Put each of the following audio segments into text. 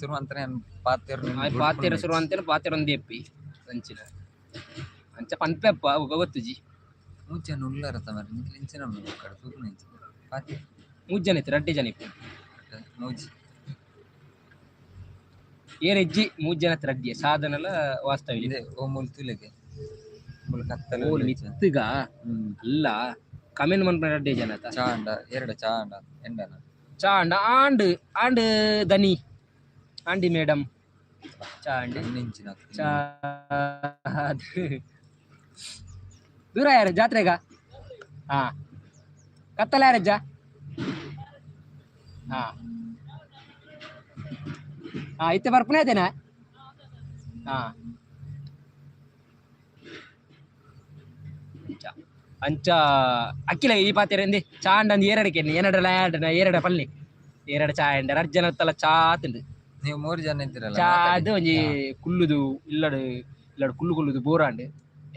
ಸುರುವಂತನೇ ಪಾತೆರ್ ಪಾತೆರ ಸುರುವಂತೇನ ಪಾತೆರ ಒಂದೇ ಎಪ್ಪಿ ಅಂಚಿನ ಅಂಚ ಪನ್ಪೆಪ್ಪ ಅವು ಗೊತ್ತುಜಿ ಮೂಜನ ಉಳ್ಳರತ ಮರ ನಿಂಚಿನ ಕಡ ತೂಕು ನಿಂಚ ಪಾತೆ ಮೂಜನ ಇತ್ತು ರಡ್ಡೆ ಜನ ಇಪ್ಪು ಮೂಜಿ ಏರೆಜ್ಜಿ ಮೂಜನ ರಡ್ಡಿ ಸಾಧನಲ ವಾಸ್ತವ ಇದೆ ಓ ಮೂಲ್ ತುಲೆಗೆ ಮೂಲ್ ಕತ್ತಲ ಓಲ್ ಮಿತ್ತಗ ಅಲ್ಲ ಕಮೆಂಟ್ ಮನ್ಪನ ರಡ್ಡೆ ಜನ ಚಾಂಡ ಎರಡು ಚಾಂಡ ಎಂಡನ ಚಾಂಡ ಆಂಡ್ ಆಂಡ್ ದನಿ ಆಂಡಿ ಮೇಡಮ್ ಚಾಂಡ್ ನಿಂಚಿನ ಚಾ ದೂರ ಯಾರು ಜಾತ್ರೆಗ ಹಾ ಕತ್ತಲ ಯಾರಜ್ಜ ಹಾ ಹಾ ಇತ್ತೆ ಬರ್ಪನೆ ಇದ್ದೇನಾ ಹಾ ಅಂಚ ಅಕ್ಕಿಲ ಈ ಪಾತೆರ ಎಂದಿ ಚಾಂಡ್ ಅಂದ್ ಏರಡಕ್ಕೆ ಏರಡ ಪಲ್ಲಿ ಏರಡ ಚಾ ಎಂಡ ರಜ್ಜನ ತಲ ಚಾ ತಿಂಡು ನೀವು 3 ಜನ ಇದ್ದೀರಲ್ಲ ಚಾ ಅದು ಒಂಜಿ ಕುಲ್ಲುದು ಇಲ್ಲಡು ಕುಲ್ಲುದು ಬೋರಾಂಡ್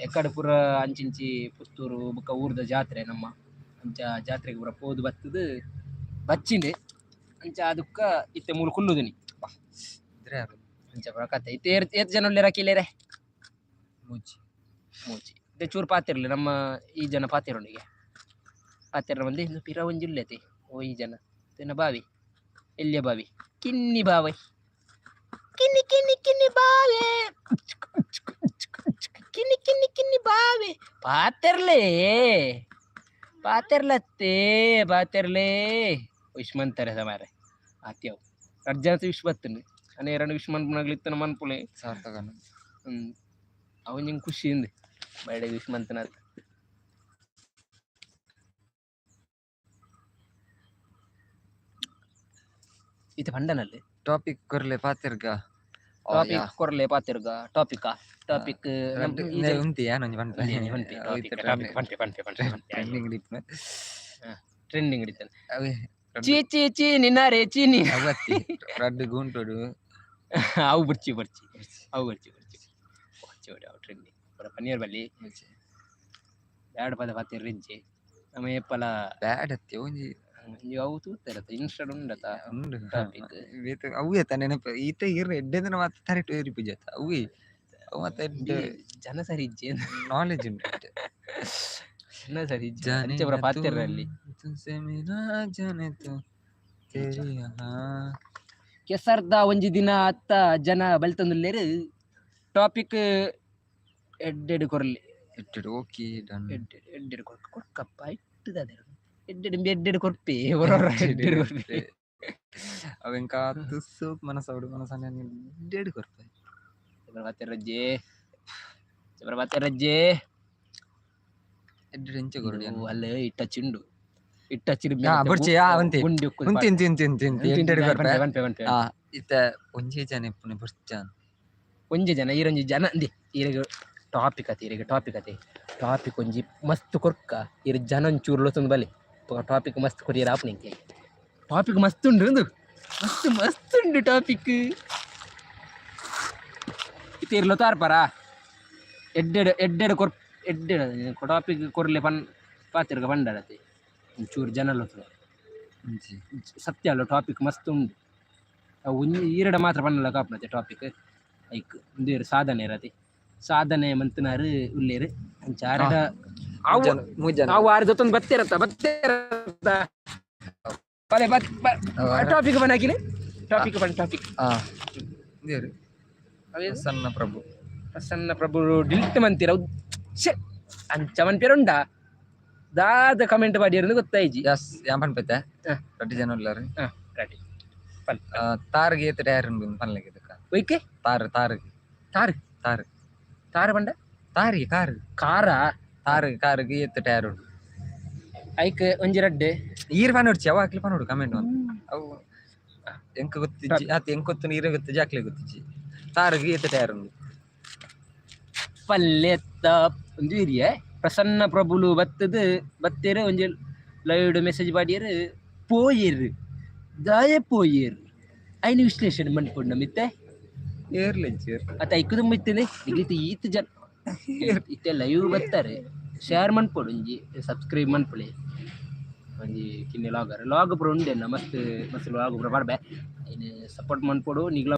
ಎಕ್ಕಡ ಪುರ ಅಂಚಿಂಚಿ ಪುತ್ತೂರು ಬೊಕ್ಕ ಊರ್ದ ಜಾತ್ರೆ ನಮ್ಮ ಅಂಚ ಜಾತ್ರೆಗೆ ಪೂರ ಪೋದು ಬತ್ತದು ಬಚ್ಚಿಂಡೆ ಅಂಚ ಅದಕ್ಕ ಇತ್ತೆ ಮೂಲು ಕುಲ್ಲುದುನಿ ಅಂಚ ಪುರ ಕತೆ ಇತ್ತೆ ಏತ್ ಜನ ಉಳ್ಳೇರ ಕೀಲೇರೆ ಮೂಜಿ ಇತ್ತೆ ಚೂರು ಪಾತಿರ್ಲಿ ನಮ್ಮ ಈ ಜನ ಪಾತಿರೊಂದಿಗೆ ಪಾತಿರ ಮಂದಿ ಪಿರ ಒಂಜಿ ಉಲ್ಲೆತೆ ಓ ಈ ಜನ ತಿನ್ನ ಬಾವಿ ಎಲ್ಲಿಯ ಬಾವಿ ಕಿನ್ನಿ ಬಾವಿ ಕಿನ್ನಿ ಕಿನ್ನಿ ಕಿನ್ನಿ ಬಾವಿ ಕಿನ್ನಿ ಕಿನ್ನಿ ಕಿನ್ನಿ ಬಾವಿ ಪಾತೆರ್ಲತ್ತೆ ಪಾತೆರ್ಲೇ ವಿಶ್ಮಂತಾರೆ ಸಮಾರೆ ಆತ್ಯವು ಅರ್ಜಾಂತ ವಿಶ್ ಬತ್ತನು ಅನೇ ಎರಡು ವಿಶ್ ಮನ್ಪುನಾಗ್ಲಿತ್ತನ ಮನ್ಪುಲೆ ಸಾರ್ಥಕನ ಅವನ್ ನಿಂಗೆ ಖುಷಿಯಿಂದ ಬೈಡೆ ವಿಶ್ ಮಂತನ ಇದು ಪಂಡನಲ್ಲಿ ಟಾಪಿಕ್ ಕೊರ್ಲೆ ಪಾತಿರ್ಗ ಟಾಪಿಕ್ ಕೊರ್ಲೆ ಪಾತಿರ್ಗ ಟಾಪಿಕ್ ಉಂತಿಯಾ ನಂಜಿ ಟ್ರೆಂಡಿಂಗ್ ಹಿಡಿತಾನೆ ಚೀ ಚೀ ನಿನ್ನಾರೆ ಚೀನಿ ಅವತ್ತಿ ರಡ್ಡು ಗುಂಟೋಡು ಅವು ಬರ್ಚಿ ಟ್ರೆಂಡಿಂಗ್ ಪನ್ನೀರ್ ಬಲ್ಲಿ ಬ್ಯಾಡ್ ಪದ ಪಾತಿರ್ ರಿಂಚಿ ನಮ್ಮ ಏಪಲ ಬ್ಯಾಡ್ ಅತ್ತಿ ಒಂಜಿ ಅವು ತೂತಾರತ್ತ ಇನ್ಸ್ಟಾಡ್ ಉಂಡತ ಉಂಡು ಟಾಪಿಕ್ ಅವೇ ತಾನೆ ನೆನಪು ಈತ ಇರ ಎಡ್ಡೆದನ ಮಾತ್ರ ತರೆಟ್ ಏರಿ ಪೂಜಾತ ಅವೇ ಅವು ಮತ್ತೆ ಜನ ಸರಿ ಇಜ್ಜೆ ನಾಲೆಜ್ ಉಂಟು ಜನ ಸರಿ ಇಜ್ಜೆ ಅಂಚೆ ಪುರ ಪಾತಿರಲ್ಲಿ ಕೆಸರ್ದ ಒಂಜಿ ದಿನ ಅತ್ತ ಜನ ಬಲ್ತಂದುಲ್ಲೇರು ಟಾಪಿಕ್ ಎಡ್ಡೆಡು ಕೊರ್ಲಿ ಎಡ್ಡೆಡು ಓಕೆ ಡನ್ ಎಡ್ಡೆಡು ಕೊರ್ಕಪ್ಪ ಇಟ್ಟದ ಎಡ್ಡೆಡು ಕೊರ್ಪೆ ಅವೆಂಕ ತುಸು ಮನಸ್ಸೋಡು ಮನಸ್ಸನ್ನ ಎಡ್ಡೆಡು ಕೊರ್ಪೆ ಚಪ್ರಭಾತೆ ರಜ್ಜೆ ಎಡ್ಡೆಡು ಎಂಚೆ ಕೊರಡಿ ಅಲ್ಲೇ ಇಟ್ಟ ಚಿಂಡು ಇತ್ತ ಒಂಜೇ ಜನ ಇಪ್ಪುನೆ ಬರ್ಚಾನ್ ಒಂಜಿ ಜನ ಈರೊಂಜಿ ಜನ ಅಂದಿ ಈರೆಗ್ ಟಾಪಿಕ್ ಟಾಪಿಕ್ ಒಂಜಿ ಮಸ್ತ್ ಕೊರ್ಕ ಇರ್ ಜನ ಒಂಚೂರು ಲೊಸೊಂದು ಬಲಿ ಟಾಪಿಕ್ ಮಸ್ತ್ ಕೊರಿಯರ್ ಆಪ್ನಿಂಗ್ ಟಾಪಿಕ್ ಮಸ್ತ್ ಉಂಡು ಮಸ್ತ್ ಉಂಡು ಟಾಪಿಕ್ ಇತ್ತೆ ಇರ್ಲೊ ತಾರ್ಪರ ಎಡ್ಡೆಡು ಟಾಪಿಕ್ ಕೊರ್ಲೆ ಪಾತಿರ್ಗ ಪಂಡಾಡತೆ ಒಂಚೂರು ಜನ ಲೊಸ ಸತ್ಯ ಅಲ್ಲ ಟಾಪಿಕ್ ಮಸ್ತ್ ಉಂಡು ಒಂಜಿ ಈರಡ ಮಾತ್ರ ಪನ್ನಲ ಕಾಪ್ನತೆ ಟಾಪಿಕ್ ಐಕ್ ಒಂದೇರು ಸಾಧನೆ ಇರತ್ತೆ ಸಾಧನೆ ಮಂತನಾರು ಉಲ್ಲೇರು ಅಂಚಾರಡ ಅವು ಆರು ಜೊತ್ತೊಂದು ಬತ್ತೇರತ್ತ ಟಾಪಿಕ್ ಬನ್ನಾಕಿನಿ ಟಾಪಿಕ್ ಪ್ರಸನ್ನ ಪ್ರಭು ಡಿಲ್ಟ್ ಮಂತಿರ ಅಂಚ ಮನ್ಪೇರುಂಡ ದಾದ ಕಮೆಂಟ್ ಮಾಡಿ ಗೊತ್ತಾಯ್ಜಿ ಯಾನ್ ಪನ್ಪೆತ್ತೆ ರಡ್ಡು ಜನ ಉಳ್ಳಾರು ರೆಡಿ ತಾರ್ಗೆ ಏತ್ ಟೈರ್ ಉಂಡು ಪನ್ಲೆಗೆ ಒಯ್ಕೆ ತಾರ್ ಬಂಡ ತಾರಿಗೆ ಕಾರಿಗೆ ಏತ್ ಟೈರ್ ಉಂಡು ಐಕ್ ಒಂಜಿ ರಡ್ಡೆ ಈರ್ ಪನೋಡ್ಚಿ ಅವ ಹಾಕ್ಲಿ ಪನೋಡು ಕಮೆಂಟ್ ಅವು ಎಂಕ ಗೊತ್ತಿಜ್ಜಿ ಆತ ಎಂಕ ಗೊತ್ತು ನೀರೇ ಗೊತ್ತಿಜ್ಜಿ ಹಾಕ್ಲಿ ಗೊತ್ತಿಜ್ಜಿ ತಾರಿಗೆ ಏತ್ ಟೈರ್ ಉಂಡು ಪಲ್ಲೆತ್ತ ಒಂದು ಹಿರಿಯೆ ಪ್ರಸನ್ನ ಪ್ರಭುಲು ಬತ್ತೇರು ಒಂಜಿ ಲೈವ್ ಮೆಸೇಜ್ ಮಾಡಿಯರು ಪೋಯೇರು ಐನು ವಿಶ್ಲೇಷಣೆ ಮನ್ಪುಂಡು ಮಿತ್ತೆ ಅತ್ತ ಐಕ್ಕುದು ಮಿತ್ತನೆ ಈತ ಜನ ಇತ್ತೆ ಲೈವ್ ಬತ್ತಾರೆ ಶೇರ್ ಮನ್ಪೊಡು ಒಂಜಿ ಸಬ್ಸ್ಕ್ರೈಬ್ ಮನ್ಪೊಳೆ ಒಂಜಿ ಕಿನ್ನೆ ಲಾಗ್ ಪೂರ ಉಂಡೆನ ಮಸ್ತ್ ಲಾಗ್ ಪೂರ ಪಾಡ್ಬೆ ಐನು ಸಪೋರ್ಟ್ ಮನ್ಪೊಡು ನಿಗ್ಲ